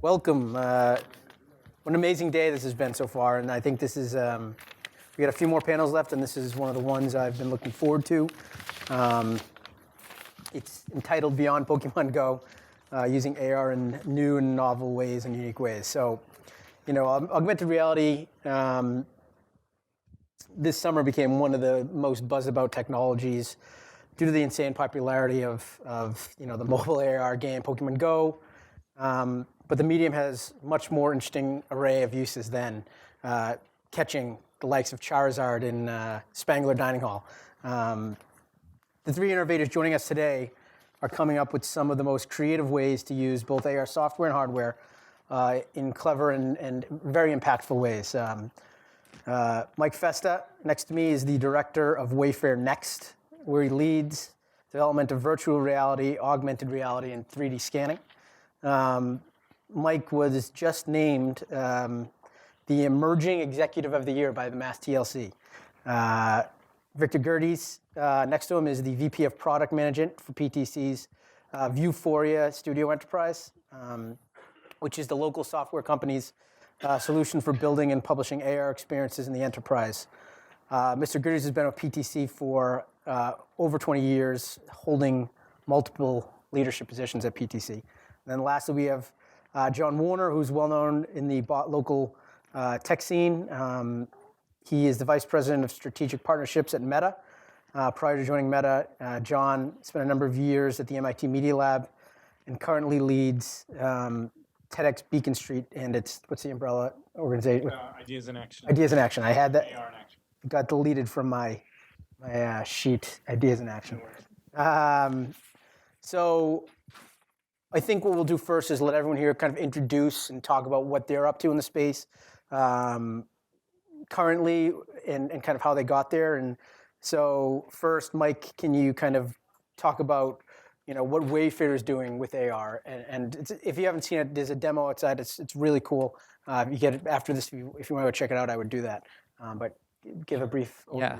Welcome. What an amazing day this has been so far, and I think this is, we got a few more panels left, and this is one of the ones I've been looking forward to. It's entitled Beyond Pokemon Go, using AR in new and novel ways and unique ways. So, augmented reality this summer became one of the most buzzed about technologies due to the insane popularity of the mobile AR game Pokemon Go. But the medium has much more interesting array of uses than catching the likes of Charizard in Spangler Dining Hall. The three innovators joining us today are coming up with some of the most creative ways to use both AR software and hardware in clever and very impactful ways. Mike Festa, next to me, is the director of Wayfair Next, where he leads development of virtual reality, augmented reality, and 3D scanning. Mike was just named the Emerging Executive of the Year by the Mass TLC. Victor Gerdes, next to him, is the VP of Product Management for PTC's Viewforia Studio Enterprise, which is the local software company's solution for building and publishing AR experiences in the enterprise. Mr. Gerdes has been with PTC for over 20 years, holding multiple leadership positions at PTC. And then lastly, we have John Warner, who's well known in the local tech scene. He is the Vice President of Strategic Partnerships at Meta. Prior to joining Meta, John spent a number of years at the MIT Media Lab and currently leads TEDx Beacon Street and what's the umbrella organization? Ideas in Action. Ideas in Action. I had that. AR in Action. It got deleted from my sheet. Ideas in Action. So I think what we'll do first is let everyone here kind of introduce and talk about what they're up to in the space currently and kind of how they got there. And so first, Mike, can you kind of talk about what Wayfair is doing with AR? And if you haven't seen it, there's a demo outside. It's really cool. You get it after this. If you want to go check it out, I would do that. But give a brief overview. Yeah.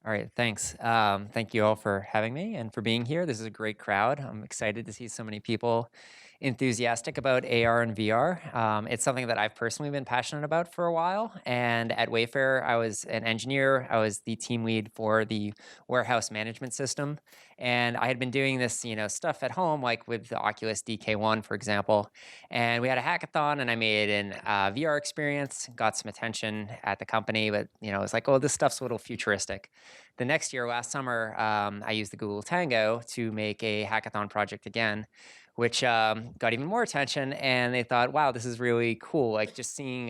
All right, thanks. Thank you all for having me and for being here. This is a great crowd. I'm excited to see so many people enthusiastic about AR and VR. It's something that I've personally been passionate about for a while. And at Wayfair, I was an engineer. I was the team lead for the warehouse management system. And I had been doing this, stuff at home, like with the Oculus DK1, for example. And we had a hackathon, and I made an VR experience, got some attention at the company, but it was like, oh, this stuff's a little futuristic. The next year, last summer, I used the Google Tango to make a hackathon project again, which got even more attention. And they thought, wow, this is really cool. Like just seeing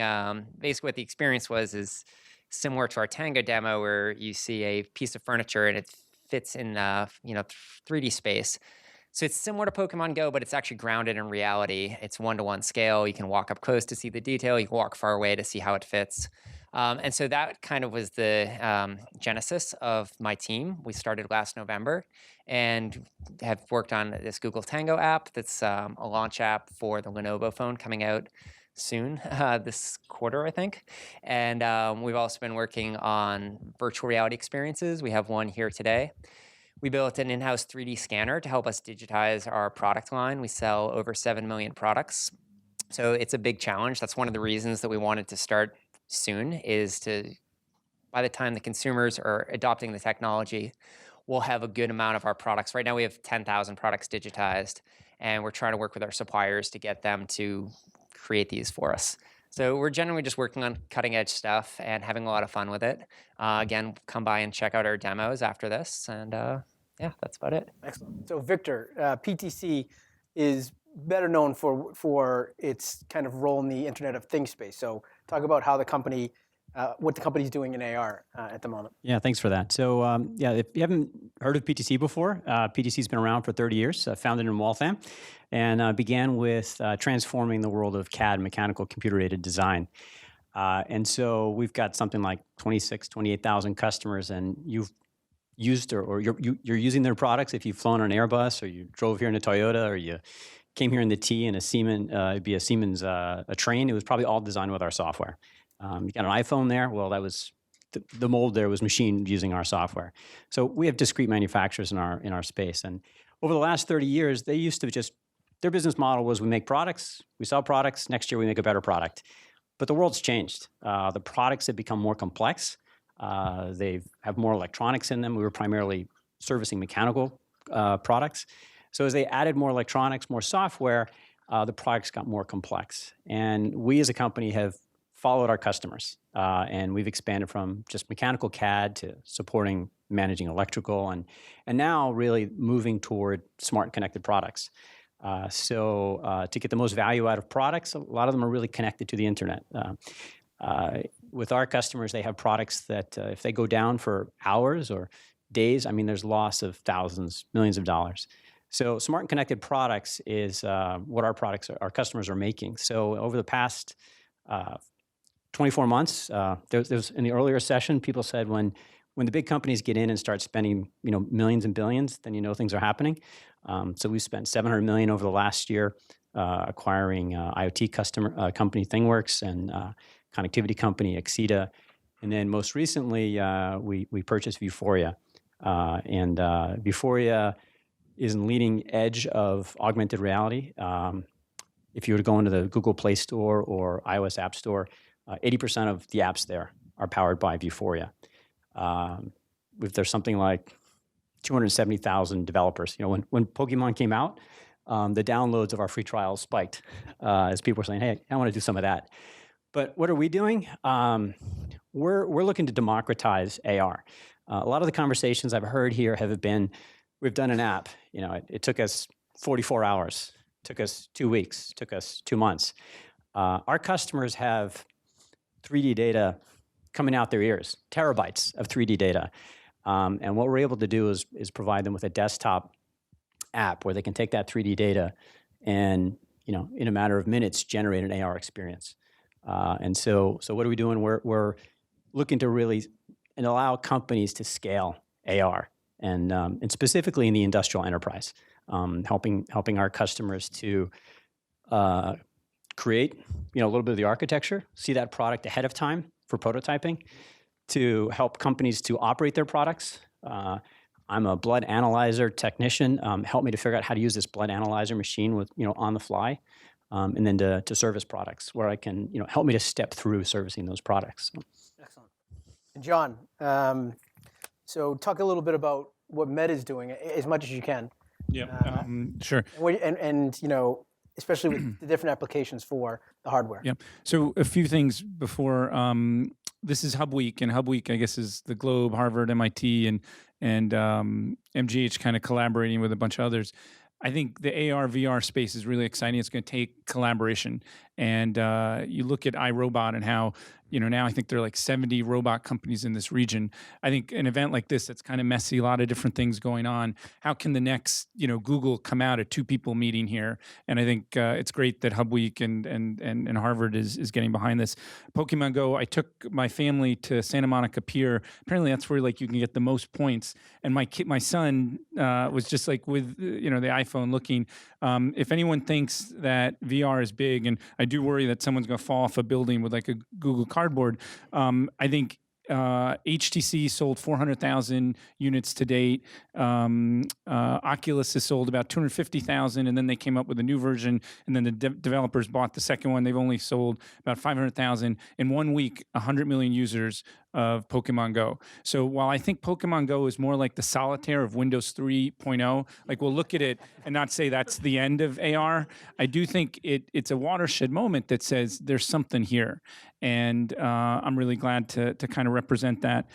basically what the experience was is similar to our Tango demo, where you see a piece of furniture and it fits in 3D space. So it's similar to Pokemon Go, but it's actually grounded in reality. It's one-to-one scale. You can walk up close to see the detail. You can walk far away to see how it fits. And so that kind of was the genesis of my team. We started last November and have worked on this Google Tango app that's a launch app for the Lenovo phone coming out soon, this quarter, I think. And we've also been working on virtual reality experiences. We have one here today. We built an in-house 3D scanner to help us digitize our product line. We sell over 7 million products. So it's a big challenge. That's one of the reasons that we wanted to start soon, is to, by the time the consumers are adopting the technology, we'll have a good amount of our products. Right now we have 10,000 products digitized, and we're trying to work with our suppliers to get them to create these for us. So we're generally just working on cutting edge stuff and having a lot of fun with it. Again, come by and check out our demos after this. And yeah, that's about it. Excellent. So Victor, PTC is better known for its kind of role in the Internet of Things space. So talk about how the company, what the company's doing in AR at the moment. Yeah, thanks for that. So if you haven't heard of PTC before, PTC's been around for 30 years, founded in Waltham, and began with transforming the world of CAD, mechanical computer-aided design. And so we've got something like 28,000 customers, and you've used or you're using their products if you've flown on an Airbus, or you drove here in a Toyota, or you came here in the T in a Siemens, it'd be a Siemens a train. It was probably all designed with our software. You got an iPhone there. Well, that was the mold there was machined using our software. So we have discrete manufacturers in our space. And over the last 30 years, they used to just their business model was we make products, we sell products, next year we make a better product. But the world's changed. The products have become more complex. They have more electronics in them. We were primarily servicing mechanical products. So as they added more electronics, more software, the products got more complex. And we as a company have followed our customers. And we've expanded from just mechanical CAD to supporting managing electrical and now really moving toward smart and connected products. So to get the most value out of products, a lot of them are really connected to the internet. With our customers, they have products that if they go down for hours or days, I mean, there's loss of thousands, millions of dollars. So smart and connected products is what our customers are making. So over the past 24 months, there's in the earlier session, people said when the big companies get in and start spending millions and billions, then things are happening. So we spent $700 million over the last year acquiring IoT company ThingWorx and connectivity company Exida, and then most recently we purchased Vuforia, and Vuforia is in the leading edge of augmented reality. If you were to go into the Google Play Store or iOS App Store, 80% of the apps there are powered by Vuforia. There's something like 270,000 developers. When Pokeman came out, the downloads of our free trials spiked as people were saying, "Hey, I want to do some of that." But what are we doing? We're looking to democratize AR. A lot of the conversations I've heard here have been, we've done an app. It took us 44 hours, took us 2 weeks, took us 2 months. Our customers have 3D data coming out their ears, terabytes of 3D data. And what we're able to do is provide them with a desktop app where they can take that 3D data and, in a matter of minutes, generate an AR experience. And so what are we doing? We're looking to really allow companies to scale AR and specifically in the industrial enterprise, helping our customers to create, a little bit of the architecture, see that product ahead of time for prototyping, to help companies to operate their products. I'm a blood analyzer technician. Help me to figure out how to use this blood analyzer machine with, on the fly, and then to service products where I can, help me to step through servicing those products. Excellent. And John, so talk a little bit about what Med is doing as much as you can. Yeah, sure. And especially with the different applications for the hardware. Yeah. So a few things before. This is Hub Week, and Hub Week, I guess, is the Globe, Harvard, MIT, and MGH kind of collaborating with a bunch of others. I think the AR, VR space is really exciting. It's going to take collaboration. And you look at iRobot and how, now I think there are like 70 robot companies in this region. I think an event like this, that's kind of messy, a lot of different things going on. How can the next, Google come out at 2 people meeting here? And I think it's great that Hub Week and Harvard is getting behind this. Pokemon Go, I took my family to Santa Monica Pier. Apparently that's where you can get the most points. And my son was just with, the iPhone looking. If anyone thinks that VR is big, and I do worry that someone's going to fall off a building with a Google Cardboard, I think HTC sold 400,000 units to date. Oculus has sold about 250,000, and then they came up with a new version, and then the developers bought the second one. They've only sold about 500,000. In 1 week, 100 million users of Pokemon Go. So while I think Pokemon Go is more like the solitaire of Windows 3.0, we'll look at it and not say that's the end of AR, I do think it's a watershed moment that says there's something here. And I'm really glad to kind of represent that.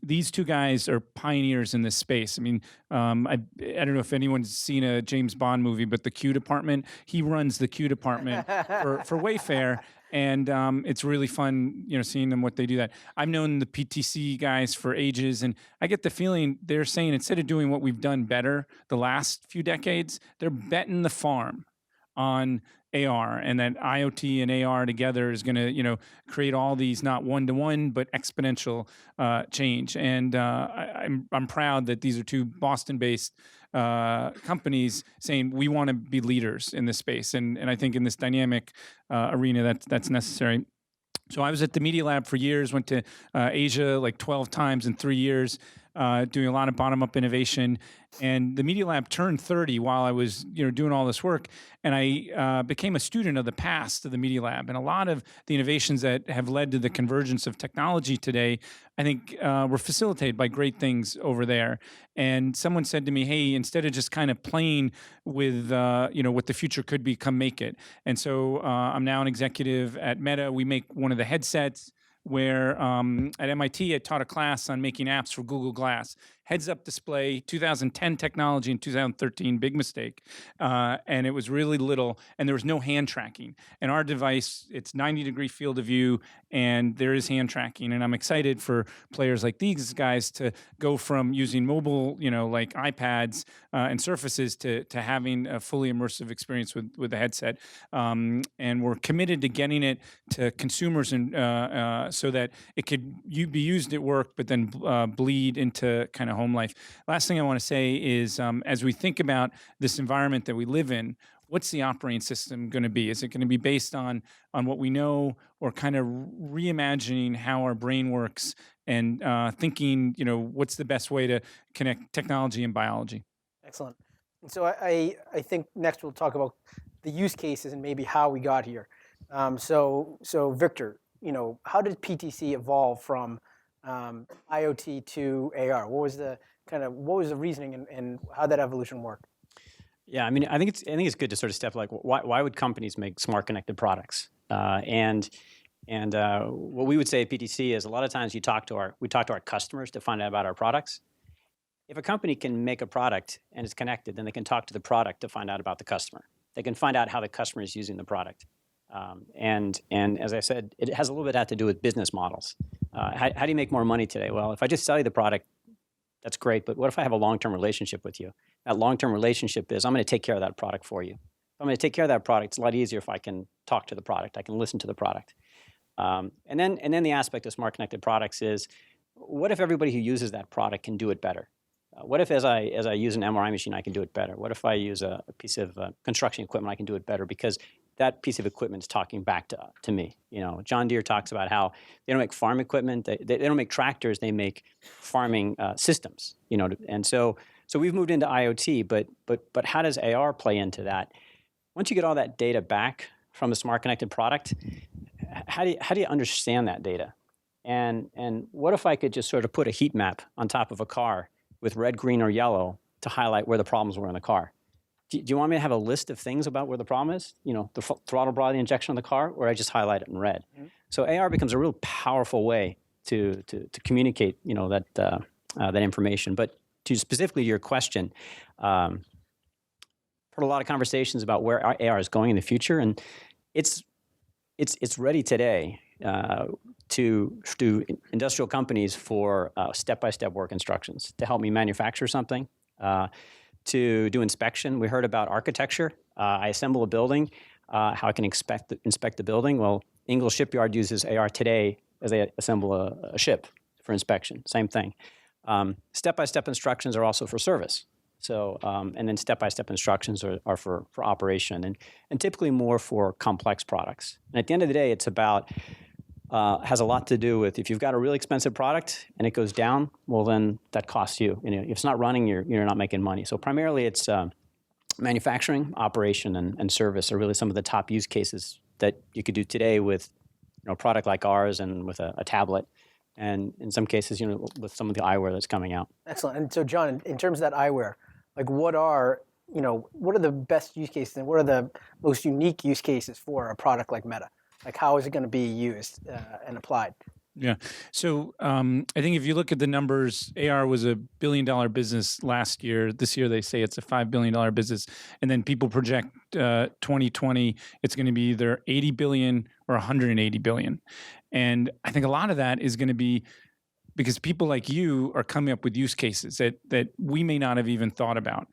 These 2 guys are pioneers in this space. I mean, I don't know if anyone's seen a James Bond movie, but the Q department, he runs the Q department for Wayfair. And it's really fun, seeing them, what they do that. I've known the PTC guys for ages, and I get the feeling they're saying instead of doing what we've done better the last few decades, they're betting the farm on AR, and that IoT and AR together is going to, create all these not one-to-one but exponential change. And I'm proud that these are 2 Boston-based companies saying we want to be leaders in this space, and I think in this dynamic arena that's necessary. So I was at the Media Lab for years, went to Asia 12 times in 3 years. doing a lot of bottom-up innovation. And the Media Lab turned 30 while I was, doing all this work, and I became a student of the past of the Media Lab. And a lot of the innovations that have led to the convergence of technology today, I think, were facilitated by great things over there. And someone said to me, "Hey, instead of just kind of playing with, what the future could be, come make it." And so I'm now an executive at Meta. We make one of the headsets where at MIT, I taught a class on making apps for Google Glass. Heads-up display, 2010 technology in 2013, big mistake. And it was really little, and there was no hand tracking. And our device, it's 90-degree field of view, and there is hand tracking. And I'm excited for players like these guys to go from using mobile, like iPads and Surfaces to having a fully immersive experience with the headset. And we're committed to getting it to consumers and so that it could be used at work, but then bleed into kind of home life. Last thing I want to say is, as we think about this environment that we live in, what's the operating system going to be? Is it going to be based on what we know, or kind of reimagining how our brain works and thinking, what's the best way to connect technology and biology? Excellent. And so I think next we'll talk about the use cases and maybe how we got here. So Victor, how did PTC evolve from IoT to AR? What was the reasoning and how did that evolution work? Yeah, I mean, I think it's good to sort of step like, why would companies make smart connected products? And what we would say at PTC is a lot of times we talk to our customers to find out about our products. If a company can make a product and it's connected, then they can talk to the product to find out about the customer. They can find out how the customer is using the product. And as I said, it has a little bit to do with business models. How do you make more money today? Well, if I just sell you the product, that's great. But what if I have a long-term relationship with you? That long-term relationship is I'm going to take care of that product for you. If I'm going to take care of that product, it's a lot easier if I can talk to the product. I can listen to the product. And then the aspect of smart connected products is, what if everybody who uses that product can do it better? What if as I use an MRI machine, I can do it better? What if I use a piece of construction equipment, I can do it better because that piece of equipment is talking back to me? John Deere talks about how they don't make farm equipment, they don't make tractors, they make farming systems. And so we've moved into IoT, but how does AR play into that? Once you get all that data back from a smart connected product, how do you understand that data? And what if I could just sort of put a heat map on top of a car with red, green, or yellow to highlight where the problems were in the car? Do you want me to have a list of things about where the problem is? The throttle body injection in the car, or I just highlight it in red? Mm-hmm. So AR becomes a real powerful way to communicate, that information. But to specifically your question, heard a lot of conversations about where AR is going in the future, and it's ready today to industrial companies for step-by-step work instructions to help me manufacture something, to do inspection. We heard about architecture. I assemble a building, how I can inspect the building. Well, Ingalls Shipyard uses AR today as they assemble a ship for inspection. Same thing. Step-by-step instructions are also for service. So, and then step-by-step instructions are for operation, and typically more for complex products. And at the end of the day, it's about has a lot to do with if you've got a really expensive product and it goes down, well, then that costs you. If it's not running, you're not making money. So primarily, it's manufacturing, operation, and service are really some of the top use cases that you could do today with a product like ours and with a tablet, and in some cases, with some of the eyewear that's coming out. Excellent. And so, John, in terms of that eyewear, like what are the best use cases and what are the most unique use cases for a product like Meta? Like how is it going to be used and applied? Yeah. So I think if you look at the numbers, AR was $1 billion business last year. This year they say it's a $5 billion business, and then people project 2020 it's going to be either 80 billion or 180 billion. And I think a lot of that is going to be because people like you are coming up with use cases that we may not have even thought about.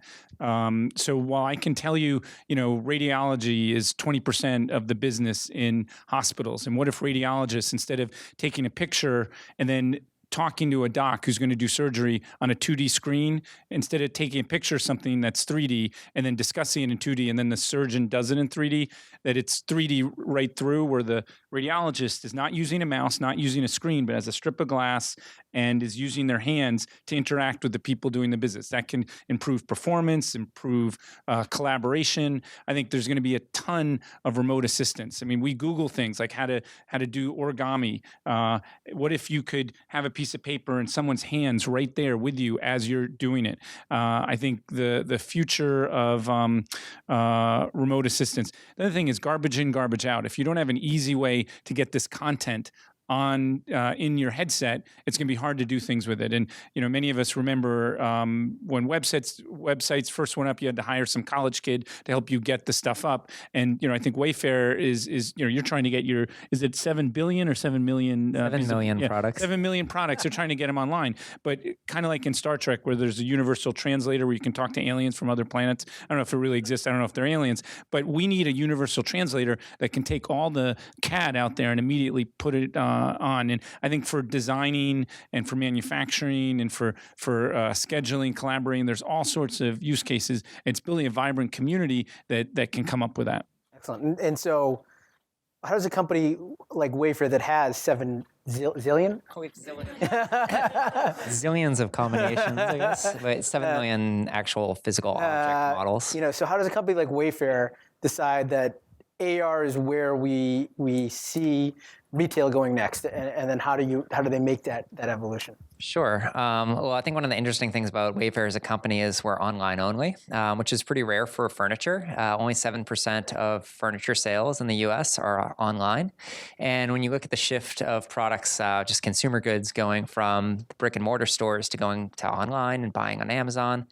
So while I can tell you, radiology is 20% of the business in hospitals, and what if radiologists, instead of taking a picture and then talking to a doc who's going to do surgery on a 2D screen, instead of taking a picture of something that's 3D and then discussing it in 2D and then the surgeon does it in 3D, that it's 3D right through, where the radiologist is not using a mouse, not using a screen, but has a strip of glass and is using their hands to interact with the people doing the business. That can improve performance, improve collaboration. I think there's going to be a ton of remote assistance. I mean, we Google things like how to do origami. What if you could have a piece of paper in someone's hands right there with you as you're doing it? I think the future of remote assistance. The other thing is garbage in, garbage out. If you don't have an easy way to get this content on in your headset, it's going to be hard to do things with it. And many of us remember when websites first went up, you had to hire some college kid to help you get the stuff up. And I think Wayfair is you're trying to get is it 7 billion or 7 million? 7 million products. 7 million products. They're trying to get them online. But kind of like in Star Trek, where there's a universal translator where you can talk to aliens from other planets. I don't know if it really exists. I don't know if they're aliens. But we need a universal translator that can take all the CAD out there and immediately put it on. And I think for designing and for manufacturing and for scheduling, collaborating, there's all sorts of use cases. It's building a vibrant community that can come up with that. Excellent. And so how does a company like Wayfair that has 7 zillion? Zillions of combinations, I guess. But 7 million actual physical object models. So how does a company like Wayfair decide that AR is where we see retail going next, and then how do they make that evolution? Sure. Well, I think one of the interesting things about Wayfair as a company is we're online only, which is pretty rare for furniture. Only 7% of furniture sales in the U.S. are online. And when you look at the shift of products, just consumer goods going from the brick and mortar stores to going to online and buying on Amazon,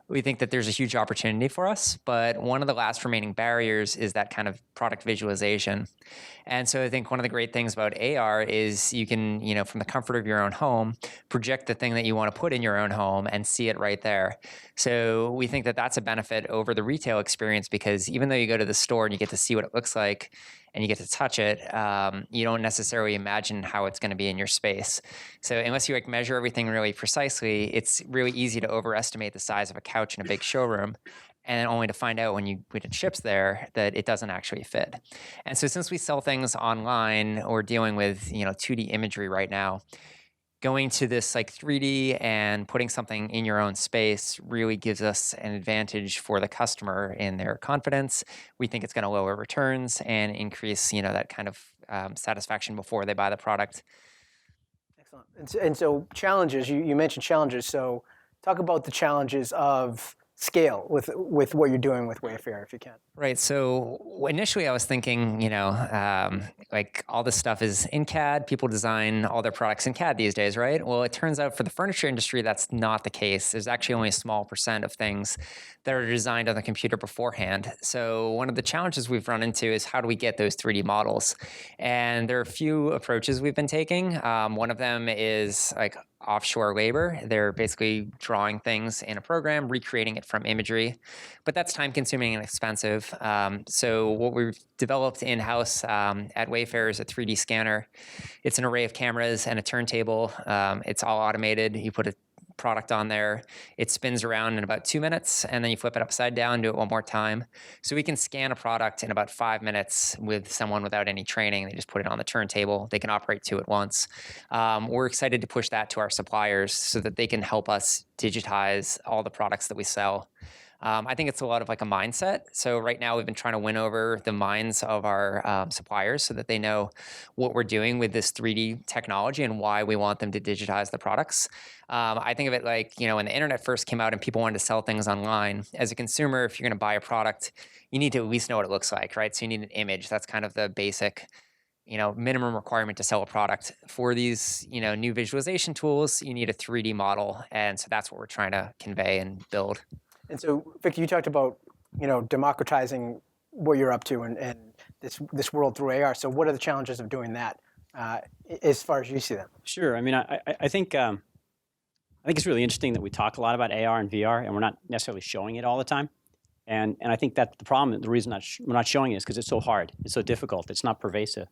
we think that there's a huge opportunity for us, but one of the last remaining barriers is that kind of product visualization. And so I think one of the great things about AR is you can, from the comfort of your own home, project the thing that you want to put in your own home and see it right there. So we think that that's a benefit over the retail experience, because even though you go to the store and you get to see what it looks like and you get to touch it, you don't necessarily imagine how it's going to be in your space. So unless you measure everything really precisely, it's really easy to overestimate the size of a couch in a big showroom, and only to find out when it ships there that it doesn't actually fit. And so since we sell things online or dealing with 2D imagery right now, going to this 3D and putting something in your own space really gives us an advantage for the customer in their confidence. We think it's going to lower returns and increase that kind of satisfaction before they buy the product. Excellent. And so challenges, you mentioned challenges. So talk about the challenges of scale with what you're doing with Wayfair, if you can. Right. So initially I was thinking, all this stuff is in CAD. People design all their products in CAD these days, right? Well, it turns out for the furniture industry, that's not the case. There's actually only a small % of things that are designed on the computer beforehand. So one of the challenges we've run into is how do we get those 3D models? And there are a few approaches we've been taking. One of them is offshore labor. They're basically drawing things in a program, recreating it from imagery, but that's time consuming and expensive. So what we've developed in-house at Wayfair is a 3D scanner. It's an array of cameras and a turntable. It's all automated. You put a product on there, it spins around in about 2 minutes, and then you flip it upside down, do it one more time. So we can scan a product in about 5 minutes with someone without any training. They just put it on the turntable. They can operate 2 at once. We're excited to push that to our suppliers so that they can help us digitize all the products that we sell. I think it's a lot of a mindset. So right now we've been trying to win over the minds of our suppliers so that they know what we're doing with this 3D technology and why we want them to digitize the products. I think of it when the internet first came out and people wanted to sell things online. As a consumer, if you're going to buy a product, you need to at least know what it looks like, right? So you need an image. That's kind of the basic minimum requirement to sell a product. For these, new visualization tools, you need a 3D model. And so that's what we're trying to convey and build. And so, Victor, you talked about, democratizing what you're up to and this world through AR. So what are the challenges of doing that as far as you see them? Sure. I mean, I think it's really interesting that we talk a lot about AR and VR, and we're not necessarily showing it all the time. And I think that's the problem. The reason we're not showing it is because it's so hard. It's so difficult. It's not pervasive.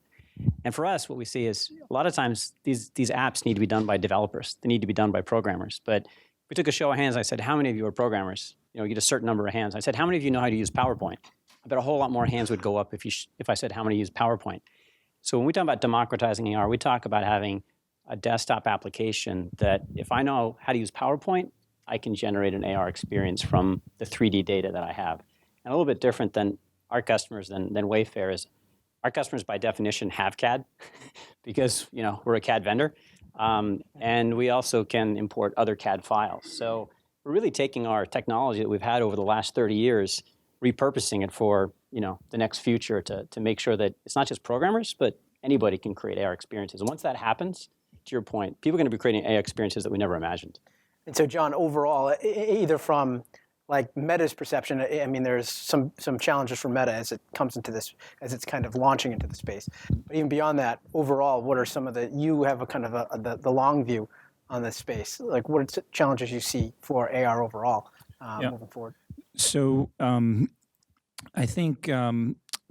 And for us, what we see is a lot of times these apps need to be done by developers. They need to be done by programmers. But we took a show of hands. I said, how many of you are programmers? You get a certain number of hands. I said, how many of you know how to use PowerPoint? I bet a whole lot more hands would go up if I said how many use PowerPoint. So when we talk about democratizing AR, we talk about having a desktop application that if I know how to use PowerPoint, I can generate an AR experience from the 3D data that I have. And a little bit different than our customers than Wayfair is our customers by definition have CAD because we're a CAD vendor. And we also can import other CAD files. So we're really taking our technology that we've had over the last 30 years, repurposing it for the next future to make sure that it's not just programmers, but anybody can create AR experiences. And once that happens, to your point, people are going to be creating AR experiences that we never imagined. And so, John, overall, either from like Meta's perception, I mean, there's some challenges for Meta as it comes into this, as it's kind of launching into the space. But even beyond that, overall, what are some of you have a kind of the long view on this space? Like, what are challenges you see for AR overall moving forward? So I think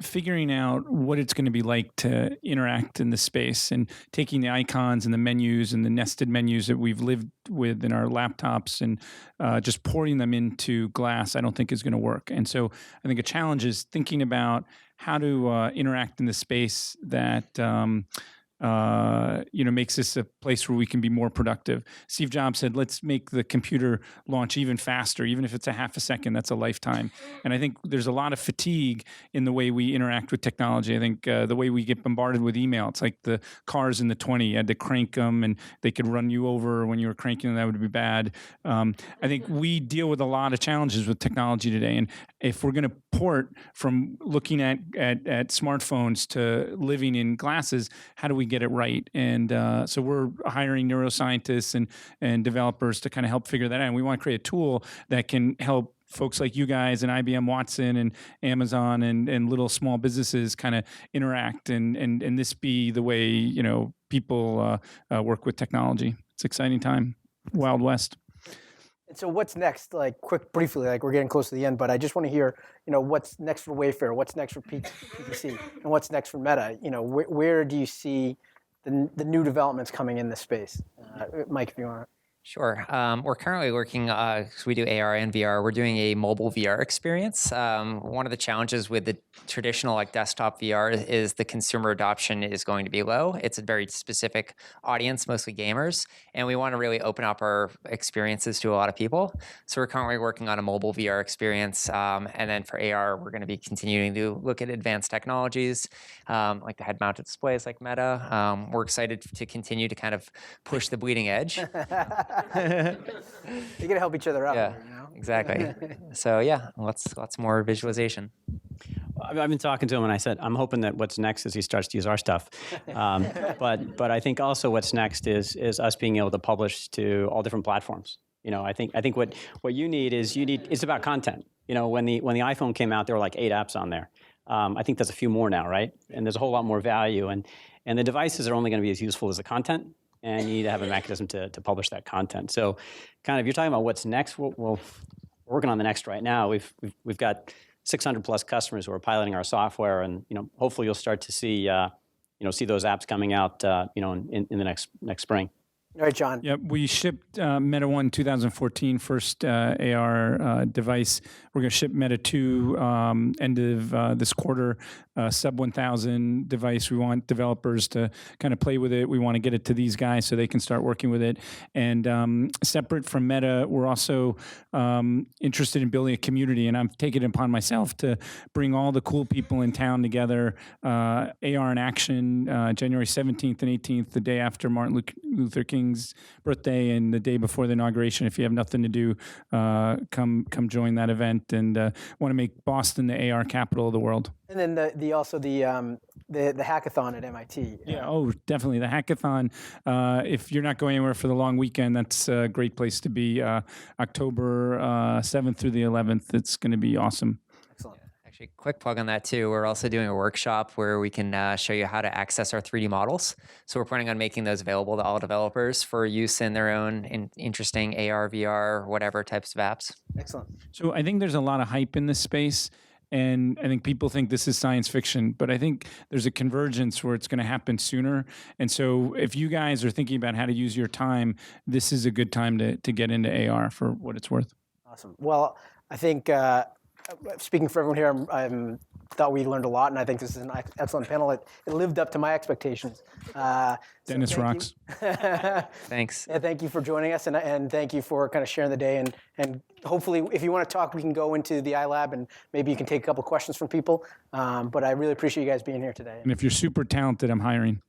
figuring out what it's going to be like to interact in the space and taking the icons and the menus and the nested menus that we've lived with in our laptops and just pouring them into glass, I don't think is going to work. And so I think a challenge is thinking about how to interact in the space that makes this a place where we can be more productive. Steve Jobs said, let's make the computer launch even faster, even if it's a half a second, that's a lifetime. And I think there's a lot of fatigue in the way we interact with technology. I think the way we get bombarded with email, it's like the cars in the 20, you had to crank them and they could run you over when you were cranking them, that would be bad. I think we deal with a lot of challenges with technology today. And if we're going to port from looking at smartphones to living in glasses, how do we get it right? And so we're hiring neuroscientists and developers to kind of help figure that out. And we want to create a tool that can help folks like you guys and IBM Watson and Amazon and little small businesses kind of interact and this be the way people work with technology. It's an exciting time. Wild West. And so what's next? Like briefly, like we're getting close to the end, but I just want to hear, what's next for Wayfair, what's next for PTC, and what's next for Meta? Where do you see the new developments coming in this space? Mike, if you want to. Sure. We're currently working, because we do AR and VR, we're doing a mobile VR experience. One of the challenges with the traditional desktop VR is the consumer adoption is going to be low. It's a very specific audience, mostly gamers, and we want to really open up our experiences to a lot of people. So we're currently working on a mobile VR experience, and then for AR, we're going to be continuing to look at advanced technologies, like the head-mounted displays like Meta. We're excited to continue to kind of push the bleeding edge. You're gonna help each other out. Yeah, here, exactly. So yeah, lots more visualization. I've been talking to him and I said, I'm hoping that what's next is he starts to use our stuff. But I think also what's next is us being able to publish to all different platforms. I think what you need it's about content. When the iPhone came out, there were like 8 apps on there. I think there's a few more now, right? And there's a whole lot more value. And the devices are only going to be as useful as the content. And you need to have a mechanism to publish that content. So, kind of, you're talking about what's next. We're working on the next right now. We've got 600 plus customers who are piloting our software, and hopefully you'll start to see those apps coming out in the next spring. All right, John. Yeah, we shipped Meta 1 2014, first AR device. We're going to ship Meta 2 end of this quarter, sub 1,000 device. We want developers to kind of play with it. We want to get it to these guys so they can start working with it. And separate from Meta, we're also interested in building a community. And I'm taking it upon myself to bring all the cool people in town together. AR in Action, January 17th and 18th, the day after Martin Luther King's birthday and the day before the inauguration. If you have nothing to do, come join that event, and want to make Boston the AR capital of the world. And then the hackathon at MIT. Yeah, definitely the hackathon. If you're not going anywhere for the long weekend, that's a great place to be. October 7th through the 11th. It's going to be awesome. Excellent. Actually, quick plug on that too. We're also doing a workshop where we can show you how to access our 3D models. So we're planning on making those available to all developers for use in their own interesting AR, VR, whatever types of apps. Excellent. So I think there's a lot of hype in this space. And I think people think this is science fiction, but I think there's a convergence where it's going to happen sooner. And so if you guys are thinking about how to use your time, this is a good time to get into AR for what it's worth. Awesome. Well, I think speaking for everyone here, I'm thought we learned a lot, and I think this is an excellent panel. It lived up to my expectations. Dennis rocks. Thanks. Yeah, thank you for joining us, and thank you for kind of sharing the day. And hopefully, if you want to talk, we can go into the iLab, and maybe you can take a couple questions from people. But I really appreciate you guys being here today. And if you're super talented, I'm hiring.